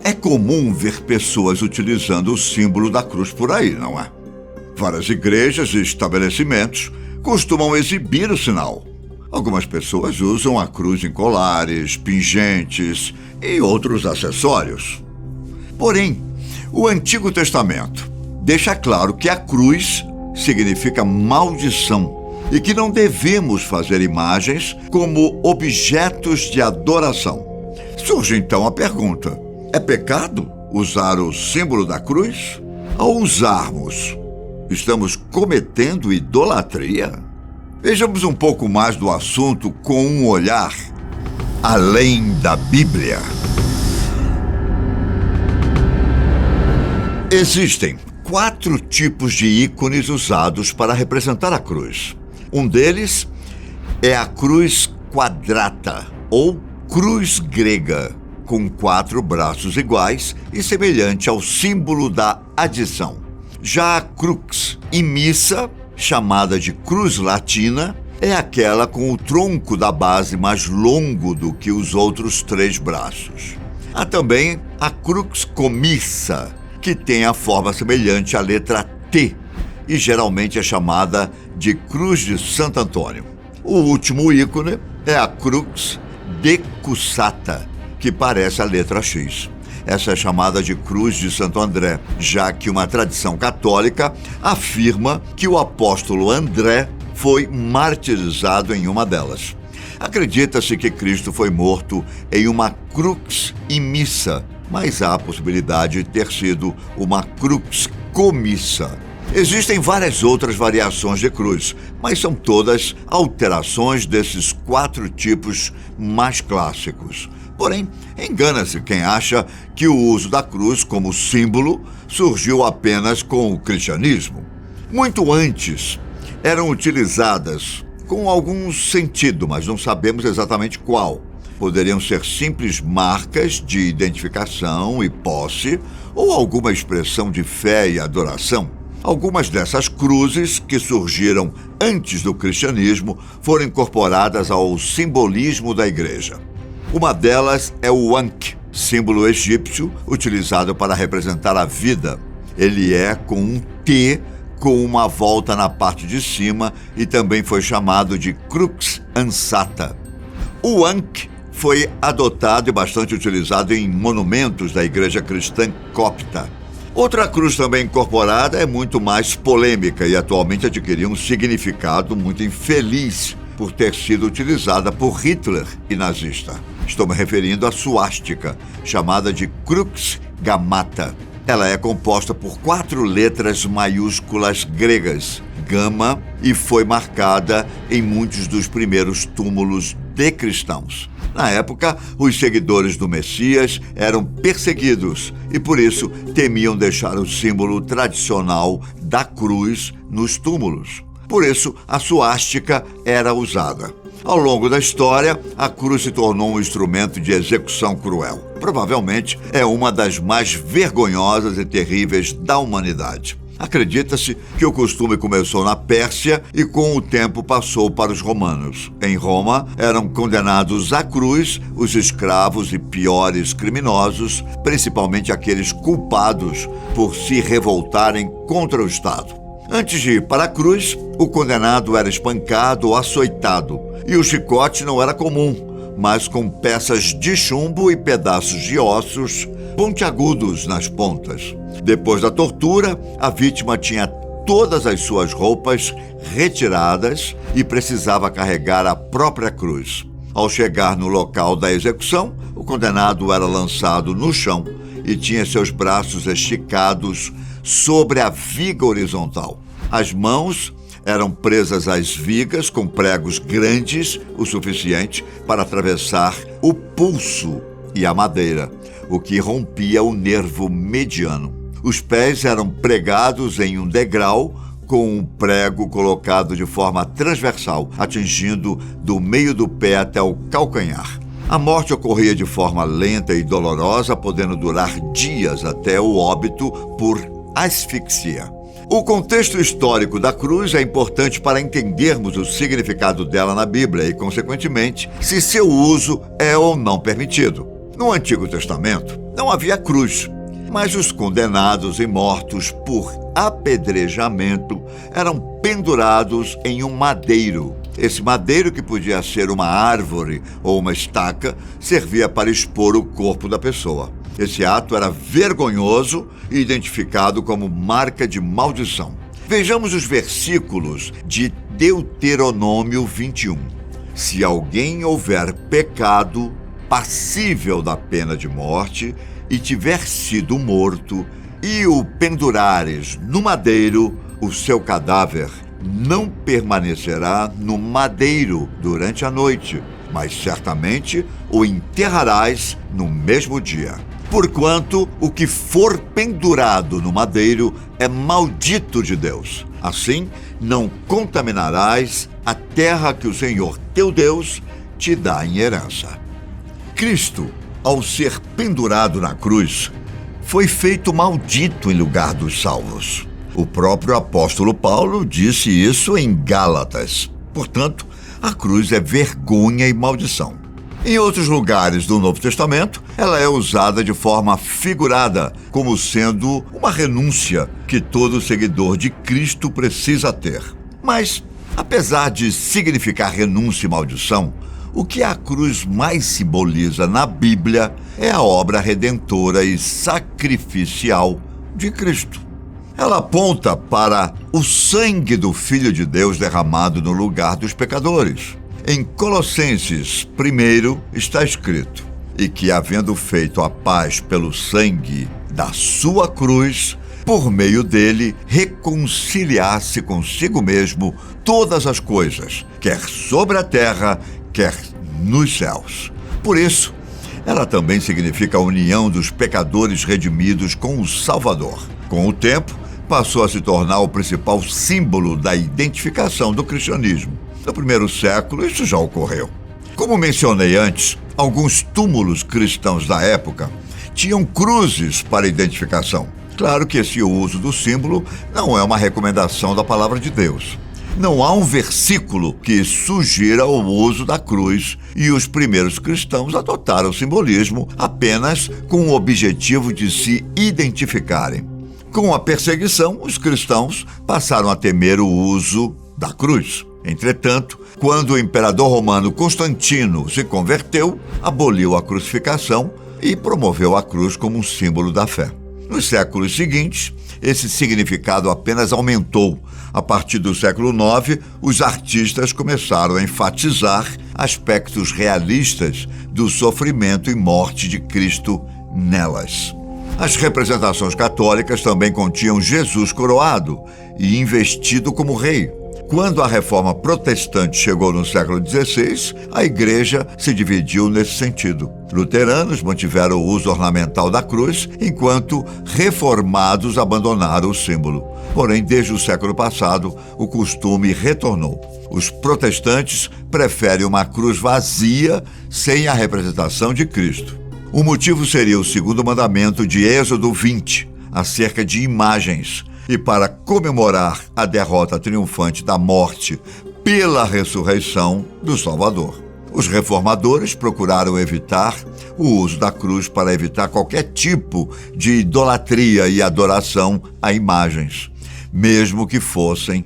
É comum ver pessoas utilizando o símbolo da cruz por aí, não é? Várias igrejas e estabelecimentos costumam exibir o sinal. Algumas pessoas usam a cruz em colares, pingentes e outros acessórios. Porém, o Antigo Testamento deixa claro que a cruz significa maldição e que não devemos fazer imagens como objetos de adoração. Surge então a pergunta: é pecado usar o símbolo da cruz? Ao usarmos, estamos cometendo idolatria? Vejamos um pouco mais do assunto com um olhar além da Bíblia. Existem 4 tipos de ícones usados para representar a cruz. Um deles é a cruz quadrata, ou cruz grega, com 4 braços iguais e semelhante ao símbolo da adição. Já a crux imissa, chamada de cruz latina, é aquela com o tronco da base mais longo do que os outros 3 braços. Há também a crux comissa, que tem a forma semelhante à letra T e geralmente é chamada de cruz de Santo Antônio. O último ícone é a crux decussata, que parece a letra X. Essa é chamada de cruz de Santo André, já que uma tradição católica afirma que o apóstolo André foi martirizado em uma delas. Acredita-se que Cristo foi morto em uma crux imissa, mas há a possibilidade de ter sido uma crux comissa. Existem várias outras variações de cruz, mas são todas alterações desses 4 tipos mais clássicos. Porém, engana-se quem acha que o uso da cruz como símbolo surgiu apenas com o cristianismo. Muito antes, eram utilizadas com algum sentido, mas não sabemos exatamente qual. Poderiam ser simples marcas de identificação e posse, ou alguma expressão de fé e adoração. Algumas dessas cruzes, que surgiram antes do cristianismo, foram incorporadas ao simbolismo da igreja. Uma delas é o Ankh, símbolo egípcio utilizado para representar a vida. Ele é com um T com uma volta na parte de cima e também foi chamado de crux ansata. O Ankh foi adotado e bastante utilizado em monumentos da igreja cristã copta. Outra cruz também incorporada é muito mais polêmica e atualmente adquiriu um significado muito infeliz por ter sido utilizada por Hitler e nazista. Estou me referindo à suástica, chamada de crux gamata. Ela é composta por 4 letras maiúsculas gregas, gama, e foi marcada em muitos dos primeiros túmulos de cristãos. Na época, os seguidores do Messias eram perseguidos e, por isso, temiam deixar o símbolo tradicional da cruz nos túmulos. Por isso, a suástica era usada. Ao longo da história, a cruz se tornou um instrumento de execução cruel. Provavelmente é uma das mais vergonhosas e terríveis da humanidade. Acredita-se que o costume começou na Pérsia e com o tempo passou para os romanos. Em Roma, eram condenados à cruz os escravos e piores criminosos, principalmente aqueles culpados por se revoltarem contra o Estado. Antes de ir para a cruz, o condenado era espancado ou açoitado, e o chicote não era comum, mas com peças de chumbo e pedaços de ossos pontiagudos nas pontas. Depois da tortura, a vítima tinha todas as suas roupas retiradas e precisava carregar a própria cruz. Ao chegar no local da execução, o condenado era lançado no chão e tinha seus braços esticados sobre a viga horizontal. As mãos eram presas às vigas com pregos grandes o suficiente para atravessar o pulso e a madeira, o que rompia o nervo mediano. Os pés eram pregados em um degrau com um prego colocado de forma transversal, atingindo do meio do pé até o calcanhar. A morte ocorria de forma lenta e dolorosa, podendo durar dias até o óbito por asfixia. O contexto histórico da cruz é importante para entendermos o significado dela na Bíblia e, consequentemente, se seu uso é ou não permitido. No Antigo Testamento não havia cruz, mas os condenados e mortos por apedrejamento eram pendurados em um madeiro. Esse madeiro, que podia ser uma árvore ou uma estaca, servia para expor o corpo da pessoa. Esse ato era vergonhoso e identificado como marca de maldição. Vejamos os versículos de Deuteronômio 21. Se alguém houver pecado passível da pena de morte e tiver sido morto, e o pendurares no madeiro, o seu cadáver não permanecerá no madeiro durante a noite, mas certamente o enterrarás no mesmo dia. Porquanto o que for pendurado no madeiro é maldito de Deus. Assim, não contaminarás a terra que o Senhor teu Deus te dá em herança. Cristo, ao ser pendurado na cruz, foi feito maldito em lugar dos salvos. O próprio apóstolo Paulo disse isso em Gálatas. Portanto, a cruz é vergonha e maldição. Em outros lugares do Novo Testamento, ela é usada de forma figurada, como sendo uma renúncia que todo seguidor de Cristo precisa ter. Mas, apesar de significar renúncia e maldição, o que a cruz mais simboliza na Bíblia é a obra redentora e sacrificial de Cristo. Ela aponta para o sangue do Filho de Deus derramado no lugar dos pecadores. Em Colossenses 1 está escrito: e que, havendo feito a paz pelo sangue da sua cruz, por meio dele reconciliasse consigo mesmo todas as coisas, quer sobre a terra, quer nos céus. Por isso, ela também significa a união dos pecadores redimidos com o Salvador. Com o tempo, passou a se tornar o principal símbolo da identificação do cristianismo. No primeiro século, isso já ocorreu. Como mencionei antes, alguns túmulos cristãos da época tinham cruzes para identificação. Claro que esse uso do símbolo não é uma recomendação da palavra de Deus. Não há um versículo que sugira o uso da cruz, e os primeiros cristãos adotaram o simbolismo apenas com o objetivo de se identificarem. Com a perseguição, os cristãos passaram a temer o uso da cruz. Entretanto, quando o imperador romano Constantino se converteu, aboliu a crucificação e promoveu a cruz como um símbolo da fé. Nos séculos seguintes, esse significado apenas aumentou. A partir do século IX, os artistas começaram a enfatizar aspectos realistas do sofrimento e morte de Cristo nelas. As representações católicas também continham Jesus coroado e investido como rei. Quando a reforma protestante chegou no século XVI, a igreja se dividiu nesse sentido. Luteranos mantiveram o uso ornamental da cruz, enquanto reformados abandonaram o símbolo. Porém, desde o século passado, o costume retornou. Os protestantes preferem uma cruz vazia, sem a representação de Cristo. O motivo seria o segundo mandamento de Êxodo 20, acerca de imagens. E para comemorar a derrota triunfante da morte pela ressurreição do Salvador. Os reformadores procuraram evitar o uso da cruz para evitar qualquer tipo de idolatria e adoração a imagens, mesmo que fossem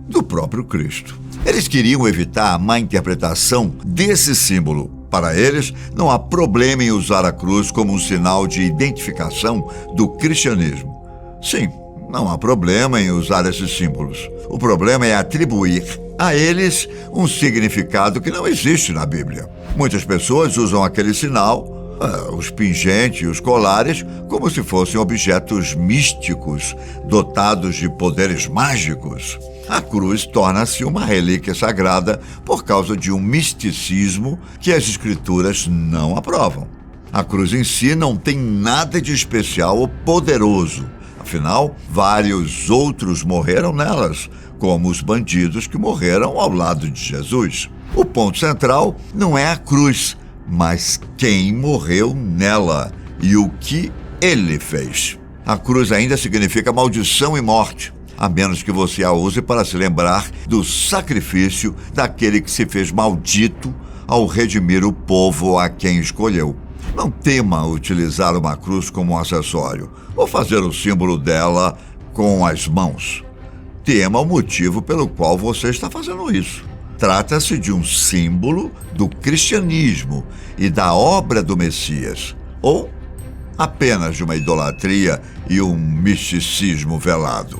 do próprio Cristo. Eles queriam evitar a má interpretação desse símbolo. Para eles, não há problema em usar a cruz como um sinal de identificação do cristianismo. Sim, não há problema em usar esses símbolos. O problema é atribuir a eles um significado que não existe na Bíblia. Muitas pessoas usam aquele sinal, os pingentes e os colares, como se fossem objetos místicos, dotados de poderes mágicos. A cruz torna-se uma relíquia sagrada por causa de um misticismo que as Escrituras não aprovam. A cruz em si não tem nada de especial ou poderoso. Afinal, vários outros morreram nelas, como os bandidos que morreram ao lado de Jesus. O ponto central não é a cruz, mas quem morreu nela e o que ele fez. A cruz ainda significa maldição e morte, a menos que você a use para se lembrar do sacrifício daquele que se fez maldito ao redimir o povo a quem escolheu. Não tema utilizar uma cruz como um acessório ou fazer o símbolo dela com as mãos. Tema o motivo pelo qual você está fazendo isso. Trata-se de um símbolo do cristianismo e da obra do Messias, ou apenas de uma idolatria e um misticismo velado.